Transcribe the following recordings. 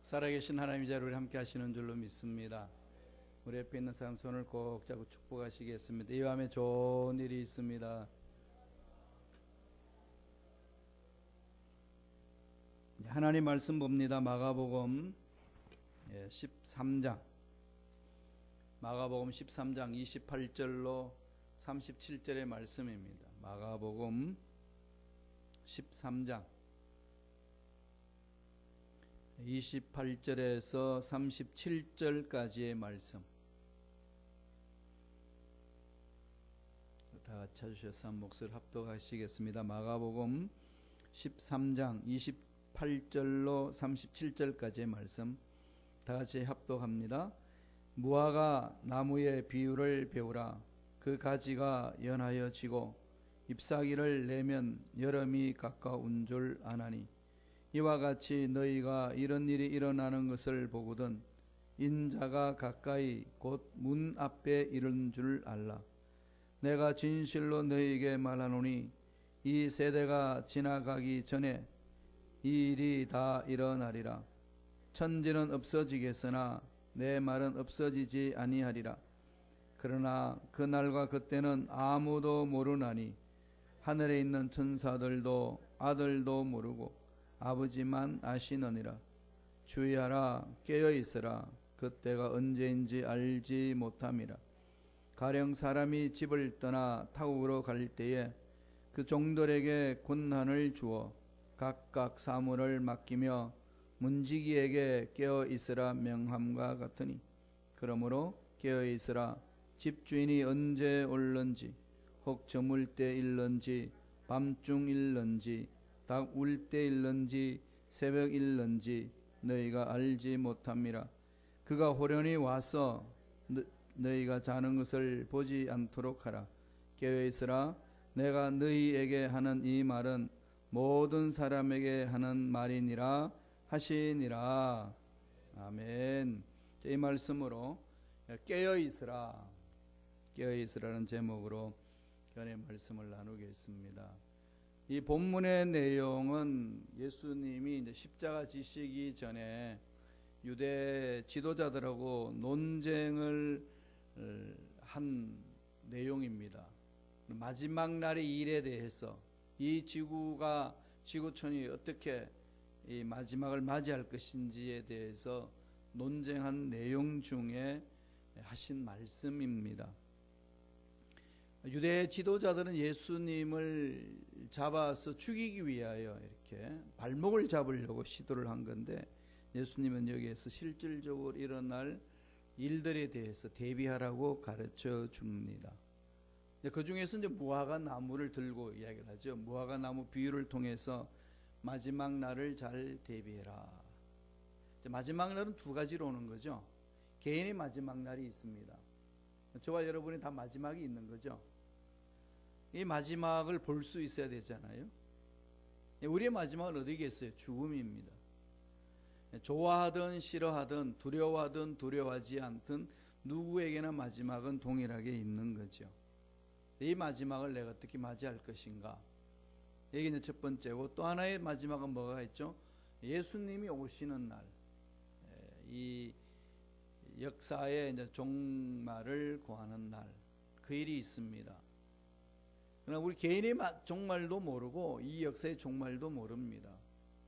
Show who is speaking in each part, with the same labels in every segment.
Speaker 1: 살아계신 하나님의 자를 함께 하시는 줄로 믿습니다. 우리 옆에 있는 사람 손을 꼭 잡고 축복하시겠습니다. 이 밤에 좋은 일이 있습니다. 하나님 말씀 봅니다. 마가복음 13장 마가복음 13장 28절로 37절의 말씀입니다. 마가복음 13장 28절에서 37절까지의 말씀 다 같이 찾으셔서 한 목소리 합독하시겠습니다. 마가복음 13장 28절로 37절까지의 말씀 다 같이 합독합니다. 무화과 나무의 비유를 배우라. 그 가지가 연하여 지고 잎사귀를 내면 여름이 가까운 줄 아나니 이와 같이 너희가 이런 일이 일어나는 것을 보거든 인자가 가까이 곧 문 앞에 이른 줄 알라. 내가 진실로 너희에게 말하노니 이 세대가 지나가기 전에 이 일이 다 일어나리라. 천지는 없어지겠으나 내 말은 없어지지 아니하리라. 그러나 그날과 그때는 아무도 모르나니 하늘에 있는 천사들도 아들도 모르고 아버지만 아시느니라. 주의하라, 깨어있으라. 그때가 언제인지 알지 못함이라. 가령 사람이 집을 떠나 타국으로 갈 때에 그 종들에게 권한을 주어 각각 사물을 맡기며 문지기에게 깨어있으라 명함과 같으니 그러므로 깨어있으라. 집주인이 언제 올는지 혹 저물 때 일는지 밤중 일는지 닭 울 때 일는지 새벽 일는지 너희가 알지 못함이라. 그가 호련히 와서 너희가 자는 것을 보지 않도록 하라. 깨어있으라. 내가 너희에게 하는 이 말은 모든 사람에게 하는 말이니라 하시니라. 아멘. 이 말씀으로 깨어있으라, 깨어있으라는 제목으로 견해 말씀을 나누겠습니다. 이 본문의 내용은 예수님이 이제 십자가 지시기 전에 유대 지도자들하고 논쟁을 한 내용입니다. 마지막 날의 일에 대해서 이 지구촌이 어떻게 이 마지막을 맞이할 것인지에 대해서 논쟁한 내용 중에 하신 말씀입니다. 유대 지도자들은 예수님을 잡아서 죽이기 위하여 이렇게 발목을 잡으려고 시도를 한 건데 예수님은 여기에서 실질적으로 일어날 일들에 대해서 대비하라고 가르쳐 줍니다. 그 중에서 이제 무화과 나무를 들고 이야기를 하죠. 무화과 나무 비유를 통해서 마지막 날을 잘 대비해라. 마지막 날은 두 가지로 오는 거죠. 개인의 마지막 날이 있습니다. 저와 여러분이 다 마지막이 있는 거죠. 이 마지막을 볼 수 있어야 되잖아요. 우리의 마지막은 어디겠어요? 죽음입니다. 좋아하든 싫어하든 두려워하든 두려워하지 않든 누구에게나 마지막은 동일하게 있는 거죠. 이 마지막을 내가 어떻게 맞이할 것인가? 이게 이제 첫 번째고, 또 하나의 마지막은 뭐가 있죠? 예수님이 오시는 날, 이 역사의 이제 종말을 고하는 날, 그 일이 있습니다. 그러나 우리 개인의 종말도 모르고 이 역사의 종말도 모릅니다.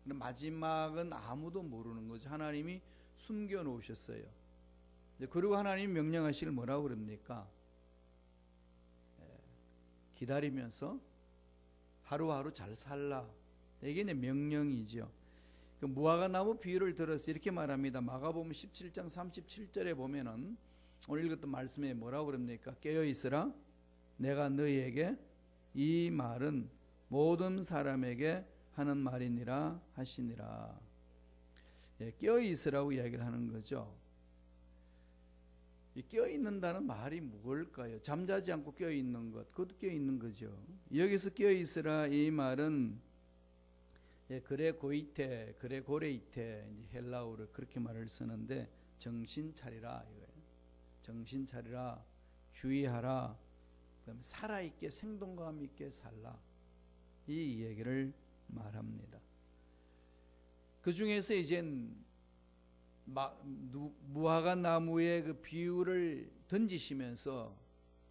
Speaker 1: 마지막은 아무도 모르는 거죠. 하나님이 숨겨 놓으셨어요. 그리고 하나님이 명령하시길 뭐라고 그럽니까? 기다리면서 하루하루 잘 살라. 이게 내 명령이죠. 그 무화과 나무 비유를 들어서 이렇게 말합니다. 마가복음 17장 37절에 보면은 오늘 읽었던 말씀에 뭐라고 그럽니까? 깨어 있으라. 내가 너희에게 이 말은 모든 사람에게 하는 말이니라 하시니라. 깨어 있으라고 이야기를 하는 거죠. 이 깨어 있는다는 말이 뭘까요? 잠자지 않고 깨어 있는 것, 그것도 깨어 있는 거죠. 여기서 깨어 있으라 이 말은 그레 고이테, 그레 고레이테, 헬라어로 그렇게 말을 쓰는데 정신 차리라 이거예요. 정신 차리라, 주의하라, 그다음에 살아있게 생동감 있게 살라, 이 얘기를 말합니다. 그 중에서 이젠 무화과 나무의 그 비유를 던지시면서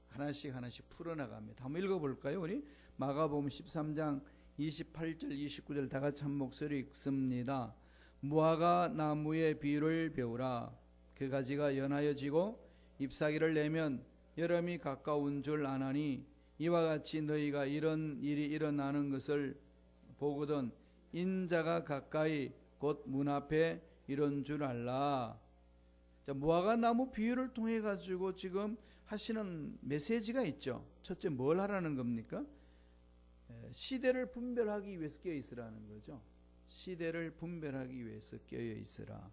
Speaker 1: 하나씩 풀어나갑니다. 한번 읽어볼까요? 우리 마가복음 13장 28절 29절 다 같이 한 목소리 읽습니다. 무화과 나무의 비유를 배우라. 그 가지가 연하여 지고 잎사귀를 내면 여름이 가까운 줄 아나니 이와 같이 너희가 이런 일이 일어나는 것을 보거든 인자가 가까이 곧 문 앞에 이런 줄 알라. 자, 무화과 나무 비유를 통해 가지고 지금 하시는 메시지가 있죠. 첫째, 뭘 하라는 겁니까? 시대를 분별하기 위해서 깨어 있으라는 거죠. 시대를 분별하기 위해서 깨어 있으라.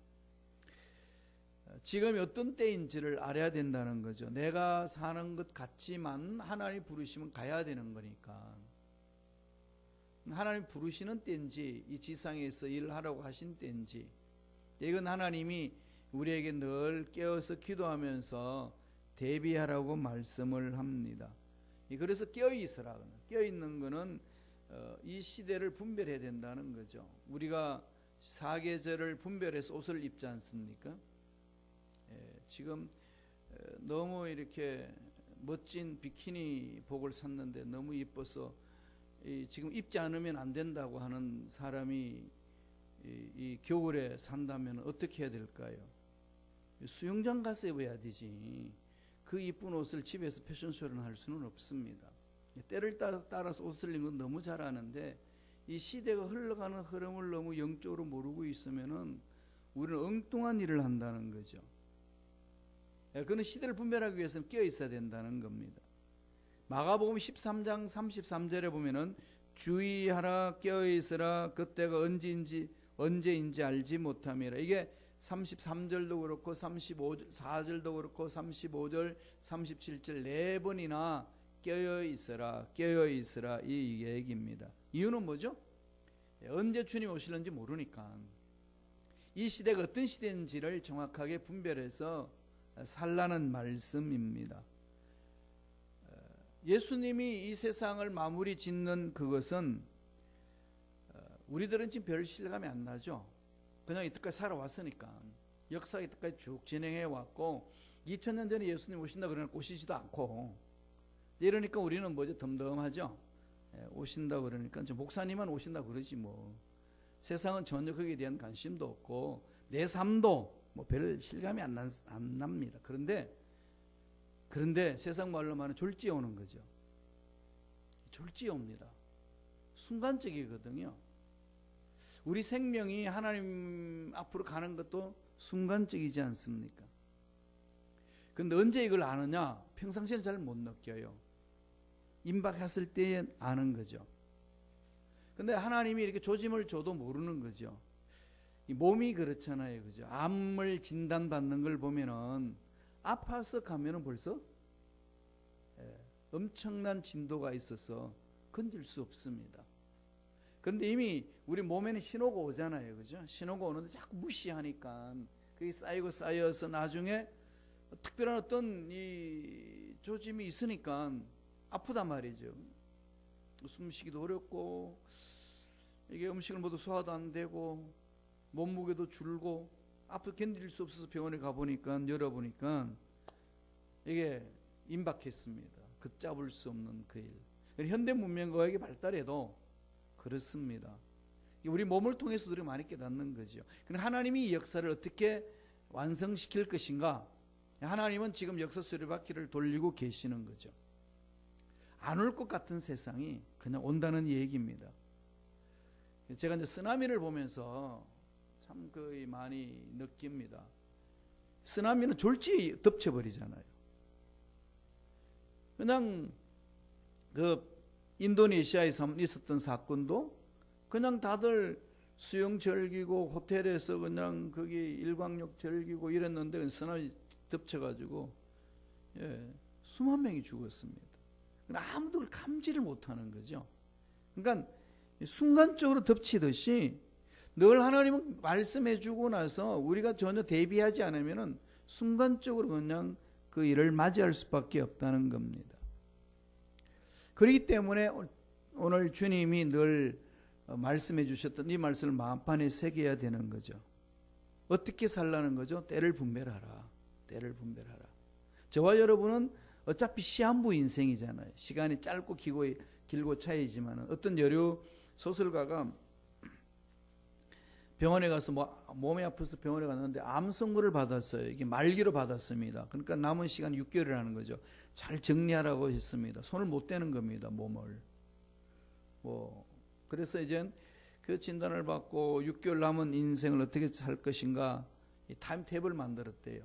Speaker 1: 지금 어떤 때인지를 알아야 된다는 거죠. 내가 사는 것 같지만 하나님 부르시면 가야 되는 거니까. 하나님 부르시는 때인지 이 지상에서 일하라고 하신 때인지, 이건 하나님이 우리에게 늘 깨어서 기도하면서 대비하라고 말씀을 합니다. 그래서 깨어있으라. 깨어있는 것은 이 시대를 분별해야 된다는 거죠. 우리가 사계절을 분별해서 옷을 입지 않습니까? 지금 너무 이렇게 멋진 비키니 복을 샀는데 너무 이뻐서 지금 입지 않으면 안 된다고 하는 사람이 이 겨울에 산다면 어떻게 해야 될까요? 수영장 가서 입어야 되지. 그 이쁜 옷을 집에서 패션쇼를 할 수는 없습니다. 때를 따라서 옷을 입는 건 너무 잘하는데 이 시대가 흘러가는 흐름을 너무 영적으로 모르고 있으면은 우리는 엉뚱한 일을 한다는 거죠. 그는 시대를 분별하기 위해서는 깨어 있어야 된다는 겁니다. 마가복음 13장 33절에 보면은 주의하라 깨어 있으라 그때가 언제인지 알지 못함이라. 이게 33절도 그렇고 34절도 그렇고 35절 37절 네 번이나 깨어 있으라 이 얘기입니다. 이유는 뭐죠? 언제 주님 오실는지 모르니까 이 시대가 어떤 시대인지를 정확하게 분별해서 살라는 말씀입니다. 예수님이 이 세상을 마무리 짓는 그것은 우리들은 지금 별 실감이 안 나죠. 그냥 이때까지 살아왔으니까 역사가 이때까지 쭉 진행해 왔고 2000년 전에 예수님 오신다 그러면 오시지도 않고 이러니까 우리는 뭐죠? 덤덤하죠. 오신다 그러니까 목사님만 오신다 그러지 뭐. 세상은 전혀 거기에 대한 관심도 없고 내 삶도 뭐 별 실감이 안 납니다. 그런데 세상 말로 말하면 졸지에 오는 거죠. 졸지에 옵니다. 순간적이거든요. 우리 생명이 하나님 앞으로 가는 것도 순간적이지 않습니까? 그런데 언제 이걸 아느냐? 평상시에는 잘 못 느껴요. 임박했을 때 아는 거죠. 근데 하나님이 이렇게 조짐을 줘도 모르는 거죠. 이 몸이 그렇잖아요. 그죠? 암을 진단받는 걸 보면은 아파서 가면은 벌써 엄청난 진도가 있어서 건질 수 없습니다. 그런데 이미 우리 몸에는 신호가 오잖아요. 그죠? 신호가 오는데 자꾸 무시하니까 그게 쌓여서 나중에 특별한 어떤 이 조짐이 있으니까 아프단 말이죠. 숨쉬기도 어렵고 이게 음식을 모두 소화도 안 되고 몸무게도 줄고 앞으로 견딜 수 없어서 병원에 가보니까 열어보니까 이게 임박했습니다. 걷잡을 수 없는 그 일. 현대 문명과학이 발달해도 그렇습니다. 우리 몸을 통해서 우리가 많이 깨닫는 거죠. 그럼 하나님이 이 역사를 어떻게 완성시킬 것인가? 하나님은 지금 역사 수레바퀴를 돌리고 계시는 거죠. 안 올 것 같은 세상이 그냥 온다는 얘기입니다. 제가 이제 쓰나미를 보면서 참 거의 많이 느낍니다. 쓰나미는 졸지에 덮쳐버리잖아요. 그냥 그 인도네시아에서 있었던 사건도 그냥 다들 수영 즐기고 호텔에서 그냥 거기 일광욕 즐기고 이랬는데 쓰나미 덮쳐가지고 수만 명이 죽었습니다. 아무도 그걸 감지를 못하는 거죠. 그러니까 순간적으로 덮치듯이 늘 하나님은 말씀해주고 나서 우리가 전혀 대비하지 않으면은 순간적으로 그냥 그 일을 맞이할 수밖에 없다는 겁니다. 그렇기 때문에 오늘 주님이 늘 말씀해 주셨던 이 말씀을 마음판에 새겨야 되는 거죠. 어떻게 살라는 거죠? 때를 분별하라. 때를 분별하라. 저와 여러분은 어차피 시한부 인생이잖아요. 시간이 짧고 길고 차이지만 어떤 여류 소설가가 병원에 가서 몸이 아파서 병원에 갔는데 암 선고를 받았어요. 이게 말기로 받았습니다. 그러니까 남은 시간 6개월이라는 거죠. 잘 정리하라고 했습니다. 손을 못 대는 겁니다. 몸을. 그래서 이제 그 진단을 받고 6개월 남은 인생을 어떻게 살 것인가 이 타임테이블을 만들었대요.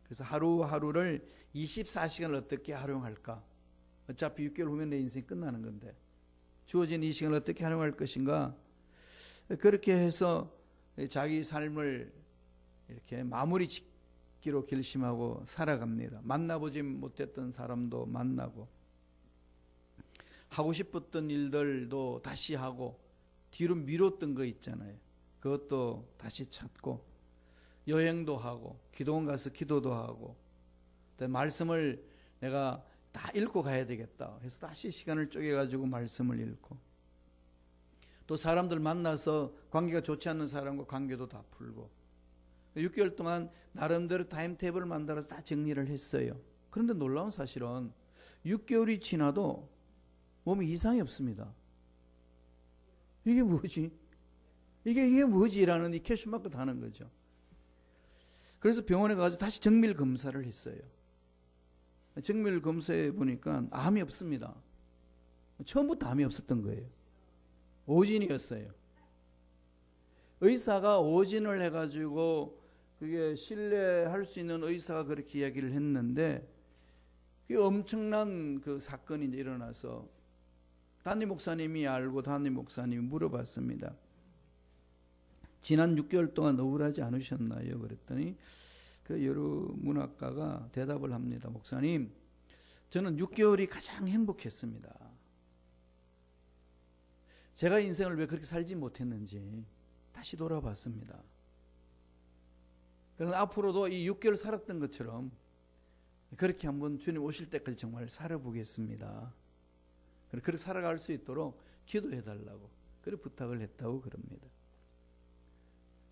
Speaker 1: 그래서 하루하루를 24시간을 어떻게 활용할까? 어차피 6개월 후면 내 인생이 끝나는 건데 주어진 이 시간을 어떻게 활용할 것인가? 그렇게 해서 자기 삶을 이렇게 마무리 짓기로 결심하고 살아갑니다. 만나보지 못했던 사람도 만나고 하고 싶었던 일들도 다시 하고 뒤로 미뤘던 거 있잖아요. 그것도 다시 찾고 여행도 하고 기도원 가서 기도도 하고 말씀을 내가 다 읽고 가야 되겠다 해서 다시 시간을 쪼개가지고 말씀을 읽고 또 사람들 만나서 관계가 좋지 않는 사람과 관계도 다 풀고 6개월 동안 나름대로 타임테이블을 만들어서 다 정리를 했어요. 그런데 놀라운 사실은 6개월이 지나도 몸에 이상이 없습니다. 이게 뭐지? 이게 뭐지라는 이 퀘스천마크 하는 거죠. 그래서 병원에 가서 다시 정밀 검사를 했어요. 정밀 검사해 보니까 암이 없습니다. 처음부터 암이 없었던 거예요. 오진이었어요. 의사가 오진을 해가지고 그게 신뢰할 수 있는 의사가 그렇게 이야기를 했는데 그게 엄청난 그 사건이 이제 일어나서 담임 목사님이 알고 담임 목사님이 물어봤습니다. 지난 6개월 동안 억울하지 않으셨나요? 그랬더니 그 여러 문학가가 대답을 합니다. 목사님, 저는 6개월이 가장 행복했습니다. 제가 인생을 왜 그렇게 살지 못했는지 다시 돌아봤습니다. 그러나 앞으로도 이 6개월 살았던 것처럼 그렇게 한번 주님 오실 때까지 정말 살아보겠습니다. 그렇게 살아갈 수 있도록 기도해달라고 그렇게 부탁을 했다고 그럽니다.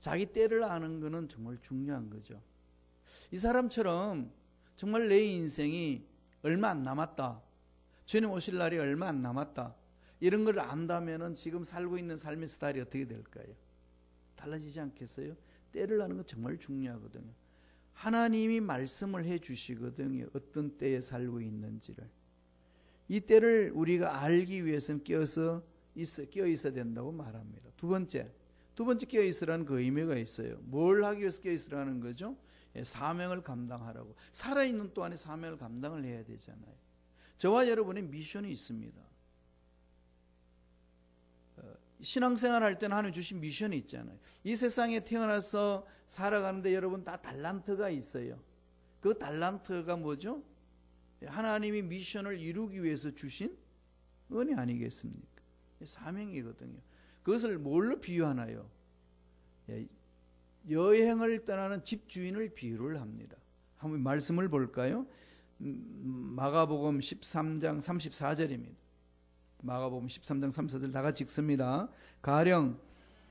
Speaker 1: 자기 때를 아는 것은 정말 중요한 거죠. 이 사람처럼 정말 내 인생이 얼마 안 남았다. 주님 오실 날이 얼마 안 남았다. 이런 걸 안다면 지금 살고 있는 삶의 스타일이 어떻게 될까요? 달라지지 않겠어요? 때를 아는 건 정말 중요하거든요. 하나님이 말씀을 해 주시거든요. 어떤 때에 살고 있는지를. 이 때를 우리가 알기 위해서는 끼어 있어야 된다고 말합니다. 두 번째 끼어 있으라는 그 의미가 있어요. 뭘 하기 위해서 끼어 있으라는 거죠? 사명을 감당하라고. 살아있는 동안에 사명을 감당을 해야 되잖아요. 저와 여러분의 미션이 있습니다. 신앙생활 할 때는 하나님 주신 미션이 있잖아요. 이 세상에 태어나서 살아가는데 여러분 다 달란트가 있어요. 그 달란트가 뭐죠? 하나님이 미션을 이루기 위해서 주신 은혜 아니겠습니까? 사명이거든요. 그것을 뭘로 비유하나요? 여행을 떠나는 집주인을 비유를 합니다. 한번 말씀을 볼까요? 마가복음 13장 34절입니다. 마가복음 13장 34절 다 같이 읽습니다. 가령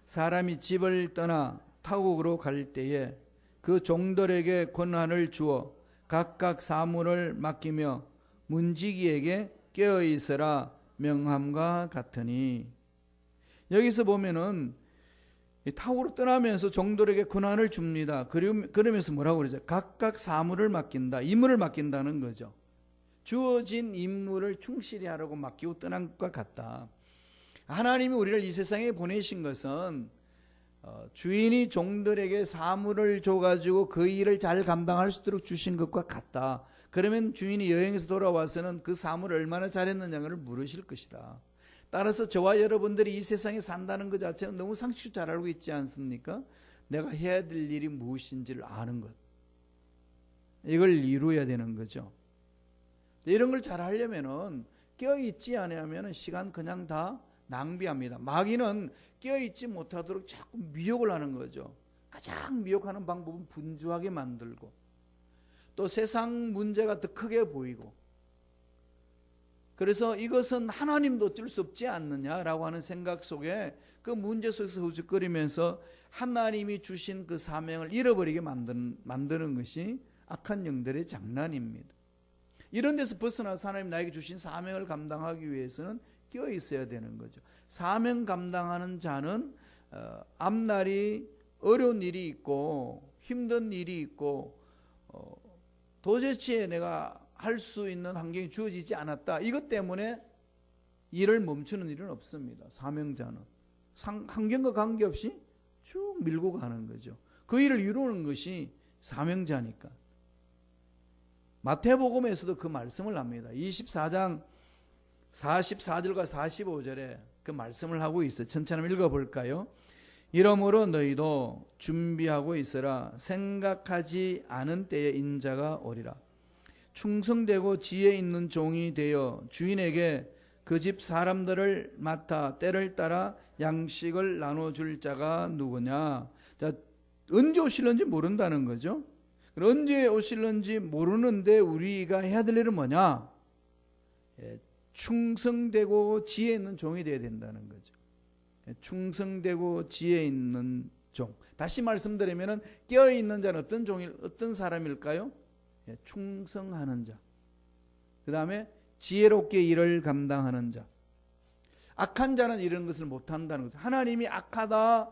Speaker 1: 사람이 집을 떠나 타국으로 갈 때에 그 종들에게 권한을 주어 각각 사물을 맡기며 문지기에게 깨어있으라 명함과 같으니. 여기서 보면은 타국으로 떠나면서 종들에게 권한을 줍니다. 그러면서 뭐라고 그러죠? 각각 사물을 맡긴다. 임무를 맡긴다는 거죠. 주어진 임무를 충실히 하라고 맡기고 떠난 것과 같다. 하나님이 우리를 이 세상에 보내신 것은 주인이 종들에게 사물을 줘가지고 그 일을 잘 감당할 수 있도록 주신 것과 같다. 그러면 주인이 여행에서 돌아와서는 그 사물을 얼마나 잘했느냐를 물으실 것이다. 따라서 저와 여러분들이 이 세상에 산다는 것 자체는 너무 상식적으로 잘 알고 있지 않습니까? 내가 해야 될 일이 무엇인지를 아는 것. 이걸 이루어야 되는 거죠. 이런 걸 잘 하려면은 껴있지 않으면 시간 그냥 다 낭비합니다. 마귀는 껴있지 못하도록 자꾸 미혹을 하는 거죠. 가장 미혹하는 방법은 분주하게 만들고 또 세상 문제가 더 크게 보이고 그래서 이것은 하나님도 어쩔 수 없지 않느냐라고 하는 생각 속에 그 문제 속에서 허우적거리면서 하나님이 주신 그 사명을 잃어버리게 만드는 것이 악한 영들의 장난입니다. 이런 데서 벗어나서 하나님 나에게 주신 사명을 감당하기 위해서는 끼어 있어야 되는 거죠. 사명 감당하는 자는 앞날이 어려운 일이 있고 힘든 일이 있고 도대체 내가 할 수 있는 환경이 주어지지 않았다. 이것 때문에 일을 멈추는 일은 없습니다. 사명자는 환경과 관계없이 쭉 밀고 가는 거죠. 그 일을 이루는 것이 사명자니까. 마태복음에서도 그 말씀을 합니다. 24장 44절과 45절에 그 말씀을 하고 있어요. 천천히 한번 읽어볼까요? 이러므로 너희도 준비하고 있으라. 생각하지 않은 때에 인자가 오리라. 충성되고 지혜 있는 종이 되어 주인에게 그 집 사람들을 맡아 때를 따라 양식을 나눠줄 자가 누구냐. 자, 언제 오실는지 모른다는 거죠. 언제 오실는지 모르는데 우리가 해야 될 일은 뭐냐? 충성되고 지혜 있는 종이 되어야 된다는 거죠. 충성되고 지혜 있는 종. 다시 말씀드리면 깨어있는 자는 어떤 사람일까요? 충성하는 자. 그 다음에 지혜롭게 일을 감당하는 자. 악한 자는 이런 것을 못한다는 거죠. 하나님이 악하다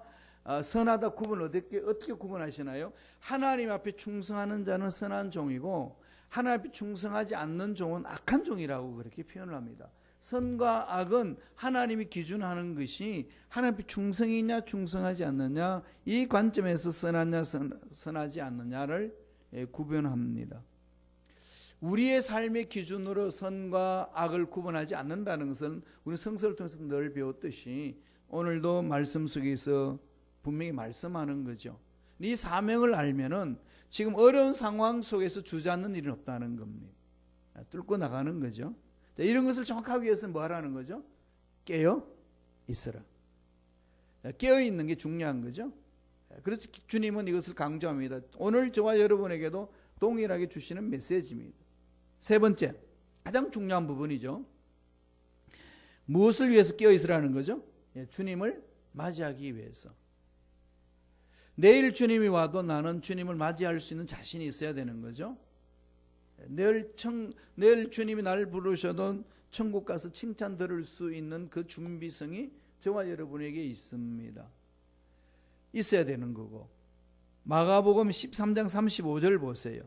Speaker 1: 선하다 구분을 어떻게 구분하시나요? 하나님 앞에 충성하는 자는 선한 종이고 하나님 앞에 충성하지 않는 종은 악한 종이라고 그렇게 표현을 합니다. 선과 악은 하나님이 기준하는 것이 하나님 앞에 충성이냐 충성하지 않느냐 이 관점에서 선하냐 선하지 않느냐를 구분합니다. 우리의 삶의 기준으로 선과 악을 구분하지 않는다는 것은 우리 성서를 통해서 늘 배웠듯이 오늘도 말씀 속에서 분명히 말씀하는 거죠. 이 사명을 알면은 지금 어려운 상황 속에서 주저앉는 일은 없다는 겁니다. 뚫고 나가는 거죠. 자, 이런 것을 정확하기 위해서는 뭐 하라는 거죠? 깨어 있으라. 깨어 있는 게 중요한 거죠. 그래서 주님은 이것을 강조합니다. 오늘 저와 여러분에게도 동일하게 주시는 메시지입니다. 세 번째, 가장 중요한 부분이죠. 무엇을 위해서 깨어 있으라는 거죠? 주님을 맞이하기 위해서. 내일 주님이 와도 나는 주님을 맞이할 수 있는 자신이 있어야 되는 거죠. 내일 주님이 날 부르셔도 천국 가서 칭찬 들을 수 있는 그 준비성이 저와 여러분에게 있습니다. 있어야 되는 거고. 마가복음 13장 35절 보세요.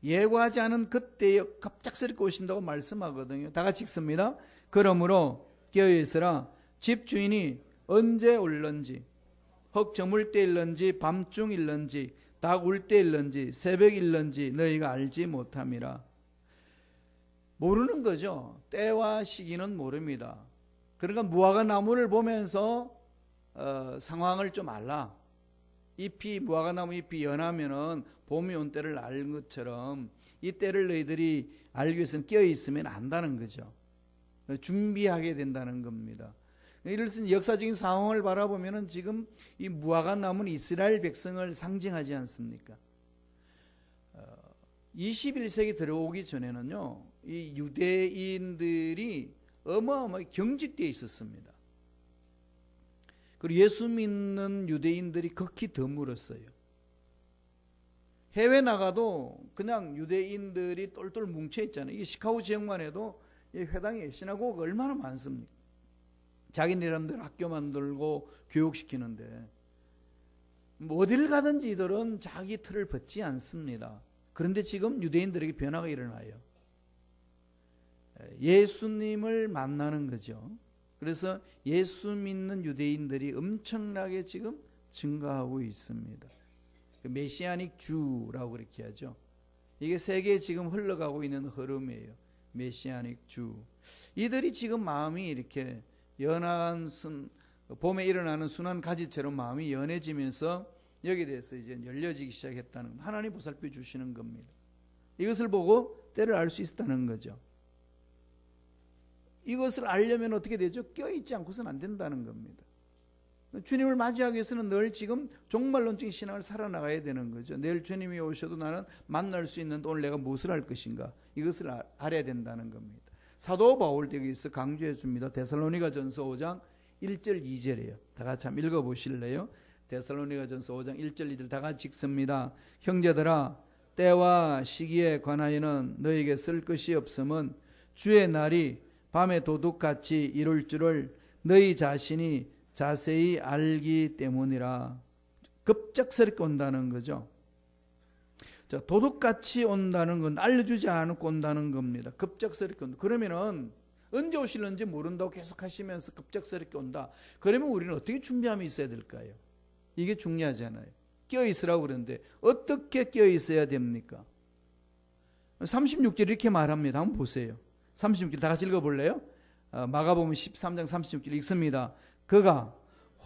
Speaker 1: 예고하지 않은 그때에 갑작스럽게 오신다고 말씀하거든요. 다 같이 읽습니다. 그러므로 깨어있으라. 집주인이 언제 올는지 헉 저물 때일는지 밤중일는지 닭 울 때일는지 새벽일는지 너희가 알지 못함이라. 모르는 거죠. 때와 시기는 모릅니다. 그러니까 무화과 나무를 보면서 상황을 좀 알라. 무화과 나무 잎이 연하면은 봄이 온 때를 알 것처럼 이 때를 너희들이 알기 위해서는 깨어 있으면 안다는 거죠. 준비하게 된다는 겁니다. 이를 쓴 역사적인 상황을 바라보면은 지금 이 무화과 나무는 이스라엘 백성을 상징하지 않습니까? 21세기 들어오기 전에는요, 이 유대인들이 어마어마하게 경직되어 있었습니다. 그리고 예수 믿는 유대인들이 극히 드물었어요. 해외 나가도 그냥 유대인들이 똘똘 뭉쳐 있잖아요. 이 시카고 지역만 해도 이 회당에 시나고가 얼마나 많습니까? 자기네람들 학교 만들고 교육시키는데 어디를 가든지 이들은 자기 틀을 벗지 않습니다. 그런데 지금 유대인들에게 변화가 일어나요. 예수님을 만나는 거죠. 그래서 예수 믿는 유대인들이 엄청나게 지금 증가하고 있습니다. 메시아닉 주라고 그렇게 하죠. 이게 세계에 지금 흘러가고 있는 흐름이에요. 메시아닉 주. 이들이 지금 마음이 이렇게 연한 봄에 일어나는 순한 가지처럼 마음이 연해지면서 여기에 대해서 이제 열려지기 시작했다는 하나님 보살펴 주시는 겁니다. 이것을 보고 때를 알 수 있었다는 거죠. 이것을 알려면 어떻게 되죠? 껴있지 않고서는 안 된다는 겁니다. 주님을 맞이하기 위해서는 늘 지금 종말론적인 신앙을 살아나가야 되는 거죠. 내일 주님이 오셔도 나는 만날 수 있는데 오늘 내가 무엇을 할 것인가? 이것을 알아야 된다는 겁니다. 사도 바울도 여기서 강조해 줍니다. 데살로니가전서 5장 1절 2절이에요. 다 같이 한번 읽어보실래요? 데살로니가전서 5장 1절 2절 다 같이 읽습니다. 형제들아, 때와 시기에 관하여는 너에게 쓸 것이 없음은 주의 날이 밤에 도둑같이 이룰 줄을 너희 자신이 자세히 알기 때문이라. 급작스럽게 온다는 거죠. 자, 도둑같이 온다는 건 알려주지 않고 온다는 겁니다. 급작스럽게 온다. 그러면은 언제 오실는지 모른다고 계속 하시면서 급작스럽게 온다. 그러면 우리는 어떻게 준비함이 있어야 될까요? 이게 중요하잖아요. 껴있으라고 그러는데 어떻게 껴있어야 됩니까? 36절 이렇게 말합니다. 한번 보세요. 36절 다 같이 읽어볼래요? 마가복음 13장 36절 읽습니다. 그가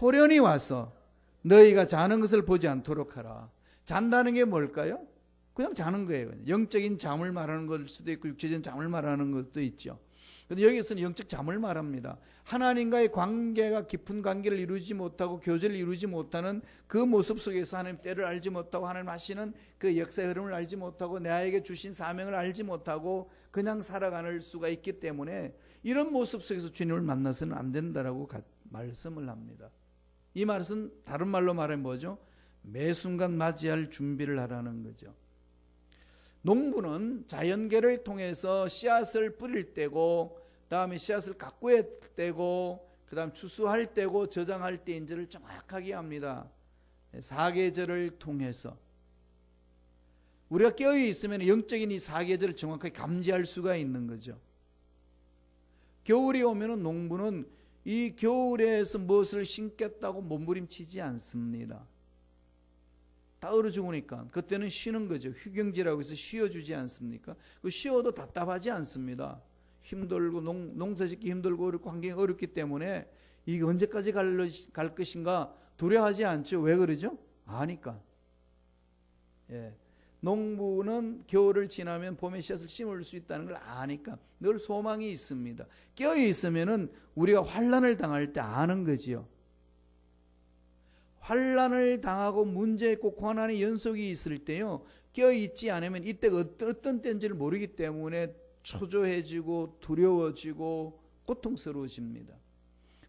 Speaker 1: 호련히 와서 너희가 자는 것을 보지 않도록 하라. 잔다는 게 뭘까요? 그냥 자는 거예요. 영적인 잠을 말하는 걸 수도 있고 육체적인 잠을 말하는 것도 있죠. 근데 여기서는 영적 잠을 말합니다. 하나님과의 관계가 깊은 관계를 이루지 못하고 교제를 이루지 못하는 그 모습 속에서 하나님 때를 알지 못하고 하나님 하시는 그 역사의 흐름을 알지 못하고 내게 주신 사명을 알지 못하고 그냥 살아가는 수가 있기 때문에 이런 모습 속에서 주님을 만나서는 안 된다라고 말씀을 합니다. 이 말은 다른 말로 말하면 뭐죠? 매 순간 맞이할 준비를 하라는 거죠. 농부는 자연계를 통해서 씨앗을 뿌릴 때고 다음에 씨앗을 가꾸어야 때고 그 다음 추수할 때고 저장할 때인지를 정확하게 합니다. 사계절을 통해서 우리가 깨어 있으면 영적인 이 사계절을 정확하게 감지할 수가 있는 거죠. 겨울이 오면 농부는 이 겨울에서 무엇을 심겠다고 몸부림치지 않습니다. 다 얼어 죽으니까 그때는 쉬는 거죠. 휴경지라고 해서 쉬어주지 않습니까? 그 쉬어도 답답하지 않습니다. 힘들고 농사짓기 힘들고 어렵고 환경이 어렵기 때문에 이게 언제까지 갈 것인가 두려워하지 않죠. 왜 그러죠? 아니까. 예. 농부는 겨울을 지나면 봄에 씨앗을 심을 수 있다는 걸 아니까 늘 소망이 있습니다. 깨어 있으면은 우리가 환난을 당할 때 아는 거지요. 환난을 당하고 문제 있고 고난의 연속이 있을 때요, 깨어있지 않으면 이때가 어떤 때인지를 모르기 때문에 초조해지고 두려워지고 고통스러워집니다.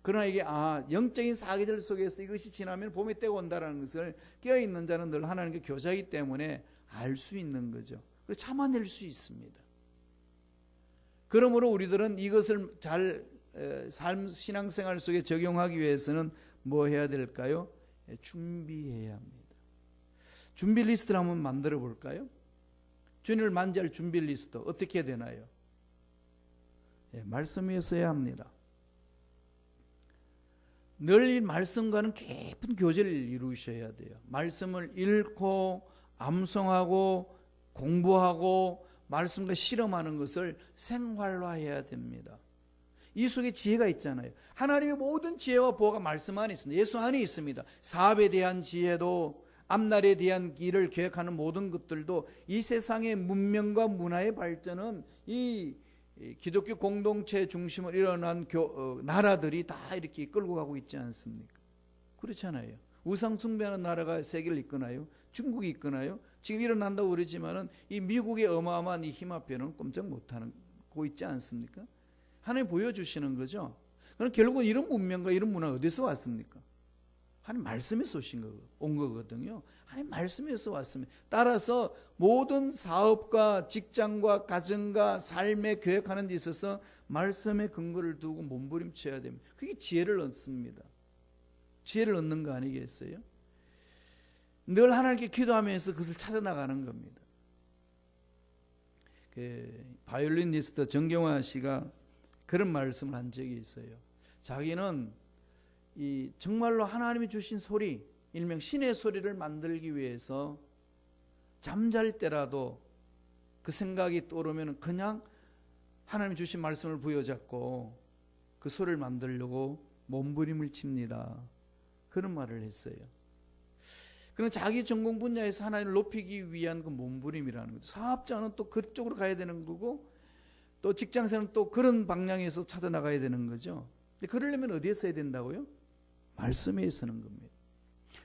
Speaker 1: 그러나 이게 영적인 사계절 속에서 이것이 지나면 봄의 때가 온다는 것을 깨어있는 자는 늘 하나님께 교제하기 때문에 알 수 있는 거죠. 그래서 참아낼 수 있습니다. 그러므로 우리들은 이것을 잘 신앙생활 속에 적용하기 위해서는 뭐 해야 될까요? 준비해야 합니다. 준비 리스트를 한번 만들어 볼까요? 주님을 만지할 준비 리스트 어떻게 해야 되나요? 말씀 위에 써야 합니다. 늘 이 말씀과는 깊은 교제를 이루셔야 돼요. 말씀을 읽고 암송하고 공부하고 말씀과 실험하는 것을 생활화해야 됩니다. 이 속에 지혜가 있잖아요. 하나님의 모든 지혜와 보호가 말씀 안에 있습니다. 예수 안에 있습니다. 사업에 대한 지혜도 앞날에 대한 길을 계획하는 모든 것들도 이 세상의 문명과 문화의 발전은 이 기독교 공동체 중심으로 일어난 나라들이 다 이렇게 이끌고 가고 있지 않습니까? 그렇잖아요. 우상 숭배하는 나라가 세계를 이끄나요? 중국이 이끄나요? 지금 일어난다고 그러지만은 이 미국의 어마어마한 이 힘 앞에는 꼼짝 못하고 있지 않습니까? 하나님 보여주시는 거죠. 그럼 결국은 이런 문명과 이런 문화 어디서 왔습니까? 하나님 말씀에서 온 거거든요. 하나님 말씀에서 왔습니다. 따라서 모든 사업과 직장과 가정과 삶에 계획하는 데 있어서 말씀의 근거를 두고 몸부림쳐야 됩니다. 그게 지혜를 얻습니다. 지혜를 얻는 거 아니겠어요? 늘 하나님께 기도하면서 그것을 찾아나가는 겁니다. 바이올리니스트 정경화 씨가 그런 말씀을 한 적이 있어요. 자기는 정말로 하나님이 주신 소리, 일명 신의 소리를 만들기 위해서 잠잘 때라도 그 생각이 떠오르면 그냥 하나님이 주신 말씀을 부여잡고 그 소리를 만들려고 몸부림을 칩니다. 그런 말을 했어요. 그럼 자기 전공 분야에서 하나님을 높이기 위한 그 몸부림이라는 거죠. 사업자는 또 그쪽으로 가야 되는 거고 또 직장생활은 또 그런 방향에서 찾아나가야 되는 거죠. 근데 그러려면 어디에 써야 된다고요? 말씀에 쓰는 겁니다.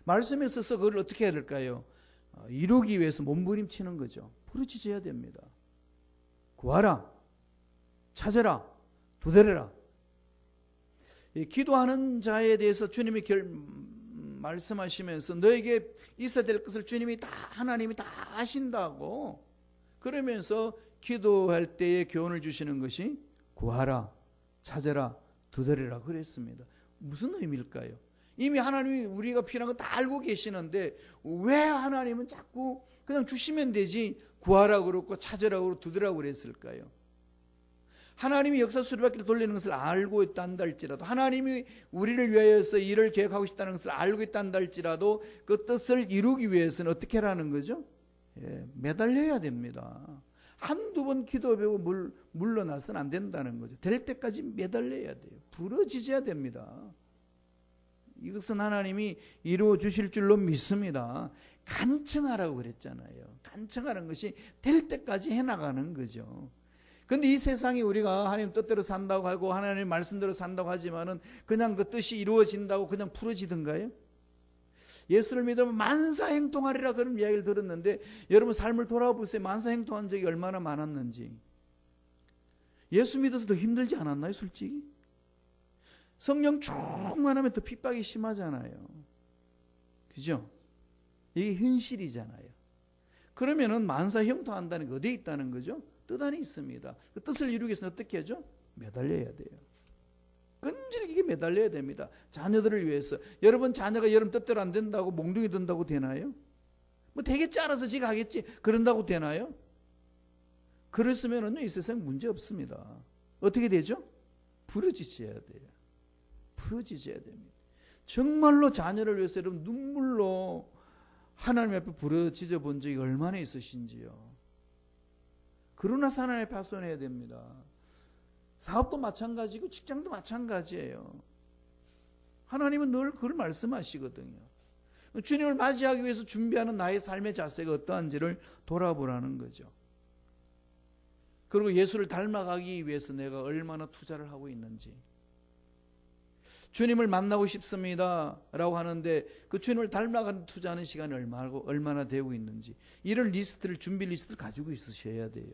Speaker 1: 말씀에 써서 그걸 어떻게 해야 될까요? 이루기 위해서 몸부림치는 거죠. 부르짖어야 됩니다. 구하라. 찾으라, 두드려라. 기도하는 자에 대해서 주님이 말씀하시면서 너에게 있어야 될 것을 주님이 다, 하나님이 다 아신다고. 그러면서 기도할 때에 교훈을 주시는 것이 구하라, 찾으라, 두드리라 그랬습니다. 무슨 의미일까요? 이미 하나님이 우리가 필요한 거 다 알고 계시는데 왜 하나님은 자꾸 그냥 주시면 되지 구하라 그러고 찾으라 그러고 두드리라고 그랬을까요? 하나님이 역사 수리바퀴를 돌리는 것을 알고 있단다 할지라도, 하나님이 우리를 위하여서 일을 계획하고 있다는 것을 알고 있단다 할지라도 그 뜻을 이루기 위해서는 어떻게 하라는 거죠? 매달려야 됩니다. 한두 번 기도 배우고 물러나서는 안 된다는 거죠. 될 때까지 매달려야 돼요. 부러지셔야 됩니다. 이것은 하나님이 이루어 주실 줄로 믿습니다. 간청하라고 그랬잖아요. 간청하는 것이 될 때까지 해나가는 거죠. 그런데 이 세상이 우리가 하나님 뜻대로 산다고 하고 하나님 말씀대로 산다고 하지만은 그냥 그 뜻이 이루어진다고 그냥 풀어지던가요? 예수를 믿으면 만사행통하리라 그런 이야기를 들었는데 여러분 삶을 돌아보세요. 만사행통한 적이 얼마나 많았는지. 예수 믿어서 더 힘들지 않았나요? 솔직히 성령 충만하면 더 핍박이 심하잖아요. 그죠? 이게 현실이잖아요. 그러면은 만사형통한다는 게 어디에 있다는 거죠? 뜻 안에 있습니다. 그 뜻을 이루기 위해서는 어떻게 하죠? 매달려야 돼요. 끈질기게 매달려야 됩니다. 자녀들을 위해서. 여러분 자녀가 여러분 뜻대로 안 된다고 몽둥이 든다고 되나요? 뭐 되겠지, 알아서 지가 하겠지 그런다고 되나요? 그랬으면은 이 세상 문제 없습니다. 어떻게 되죠? 부러지셔야 돼요. 부러지셔야 됩니다. 정말로 자녀를 위해서 여러분 눈물로 하나님 앞에 부러지져 본 적이 얼마나 있으신지요. 그러나 하나님 앞에 하소연해야 됩니다. 사업도 마찬가지고 직장도 마찬가지예요. 하나님은 늘 그걸 말씀하시거든요. 주님을 맞이하기 위해서 준비하는 나의 삶의 자세가 어떠한지를 돌아보라는 거죠. 그리고 예수를 닮아가기 위해서 내가 얼마나 투자를 하고 있는지. 주님을 만나고 싶습니다 라고 하는데 그 주님을 닮아가는 투자하는 시간이 얼마나 되고 있는지, 이런 리스트를, 준비 리스트를 가지고 있으셔야 돼요.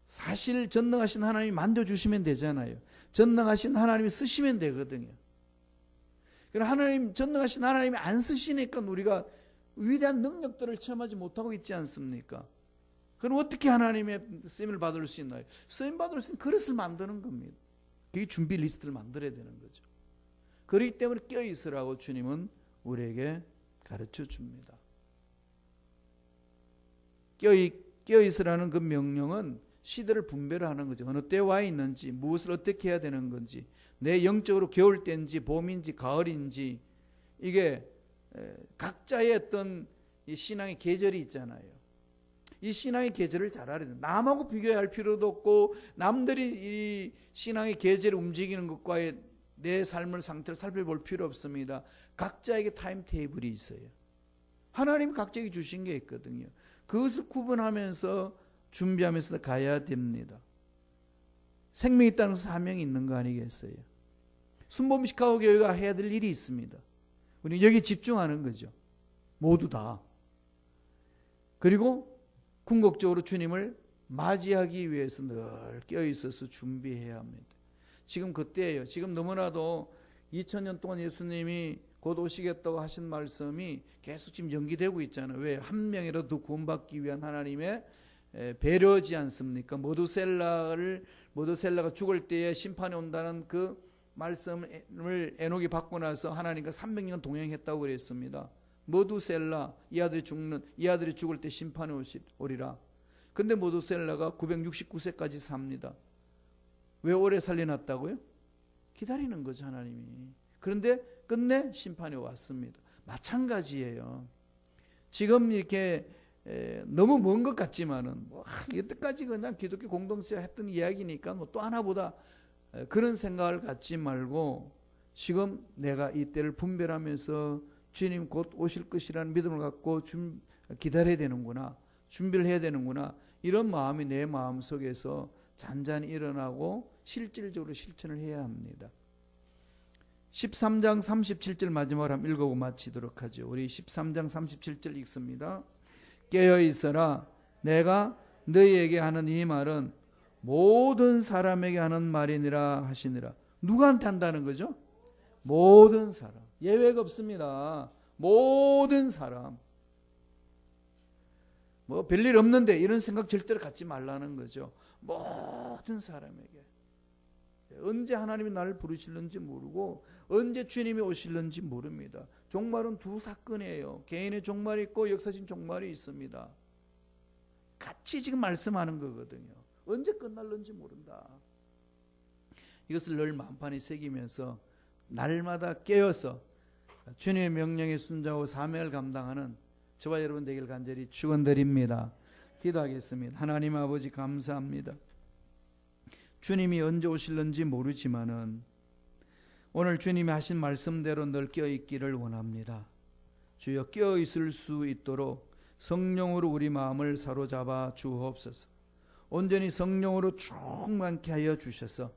Speaker 1: 사실 전능하신 하나님이 만져주시면 되잖아요. 전능하신 하나님이 쓰시면 되거든요. 그러나 전능하신 하나님이 안 쓰시니까 우리가 위대한 능력들을 체험하지 못하고 있지 않습니까? 그럼 어떻게 하나님의 쓰임을 받을 수 있나요? 쓰임 받을 수 있는 그릇을 만드는 겁니다. 그게 준비 리스트를 만들어야 되는 거죠. 그렇기 때문에 껴있으라고 주님은 우리에게 가르쳐 줍니다. 껴있으라는 그 명령은 시대를 분별을 하는 거죠. 어느 때에 와 있는지, 무엇을 어떻게 해야 되는 건지, 내 영적으로 겨울 때인지 봄인지 가을인지, 이게 각자의 어떤 이 신앙의 계절이 있잖아요. 이 신앙의 계절을 잘 알아야 돼요. 남하고 비교할 필요도 없고 남들이 이 신앙의 계절을 움직이는 것과의 내 삶의 상태를 살펴볼 필요 없습니다. 각자에게 타임테이블이 있어요. 하나님이 각자에게 주신 게 있거든요. 그것을 구분하면서 준비하면서 가야 됩니다. 생명이 있다는 사명이 있는 거 아니겠어요? 순복음 시카고 교회가 해야 될 일이 있습니다. 우리는 여기 집중하는 거죠. 모두 다. 그리고 궁극적으로 주님을 맞이하기 위해서 늘 껴있어서 준비해야 합니다. 지금 그때예요. 지금 너무나도 2000년 동안 예수님이 곧 오시겠다고 하신 말씀이 계속 지금 연기되고 있잖아요. 왜? 한 명이라도 구원받기 위한 하나님의 배려지 않습니까? 모두셀라가 죽을 때에 심판이 온다는 그 말씀을 에녹이 받고 나서 하나님과 300년 동행했다고 그랬습니다. 모두셀라, 이 아들이 죽을 때 심판이 오리라. 근데 모두셀라가 969세까지 삽니다. 왜 오래 살려놨다고요? 기다리는 거죠, 하나님이. 그런데 끝내 심판이 왔습니다. 마찬가지예요. 지금 이렇게 너무 먼 것 같지만은 여태까지 그냥 기독교 공동체가 했던 이야기니까 뭐 또 하나보다 그런 생각을 갖지 말고 지금 내가 이때를 분별하면서 주님 곧 오실 것이라는 믿음을 갖고 기다려야 되는구나, 준비를 해야 되는구나, 이런 마음이 내 마음속에서 잔잔히 일어나고 실질적으로 실천을 해야 합니다. 13장 37절 마지막으로 한번 읽어보고 마치도록 하죠. 우리 13장 37절 읽습니다. 깨어있어라, 내가 너희에게 하는 이 말은 모든 사람에게 하는 말이니라 하시니라. 누구한테 한다는 거죠? 모든 사람. 예외가 없습니다. 모든 사람. 뭐 별일 없는데 이런 생각 절대로 갖지 말라는 거죠. 모든 사람에게. 언제 하나님이 나를 부르실는지 모르고 언제 주님이 오실는지 모릅니다. 종말은 두 사건이에요. 개인의 종말이 있고 역사적인 종말이 있습니다. 같이 지금 말씀하는 거거든요. 언제 끝날는지 모른다. 이것을 늘 만판에 새기면서 날마다 깨어서 주님의 명령에 순종하고 사명을 감당하는 저와 여러분 되길 간절히 축원드립니다. 기도하겠습니다. 하나님 아버지 감사합니다. 주님이 언제 오실는지 모르지만은 오늘 주님이 하신 말씀대로 늘 깨어있기를 원합니다. 주여 깨어있을 수 있도록 성령으로 우리 마음을 사로잡아 주옵소서. 온전히 성령으로 충만케 하여 주셔서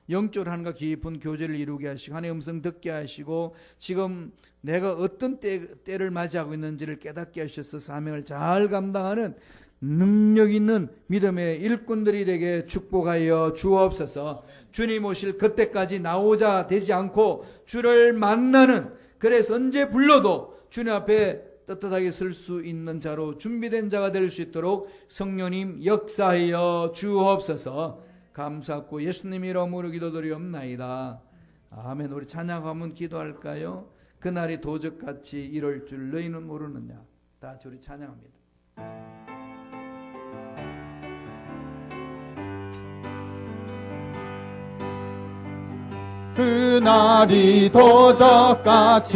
Speaker 1: 영적으로 하나님과 깊은 교제를 이루게 하시고 하나님의 음성 듣게 하시고 지금 내가 어떤 때를 맞이하고 있는지를 깨닫게 하셔서 사명을 잘 감당하는 능력 있는 믿음의 일꾼들이 되게 축복하여 주옵소서. 주님 오실 그때까지 나오자 되지 않고 주를 만나는, 그래서 언제 불러도 주님 앞에 떳떳하게 설 수 있는 자로 준비된 자가 될 수 있도록 성령님 역사하여 주옵소서. 감사하고 예수님 이름으로 기도드리옵나이다. 아멘. 우리 찬양 한번 기도할까요? 그날이 도적같이 이럴 줄 너희는 모르느냐. 다 같이 우리 찬양합니다.
Speaker 2: 그날이 도적같이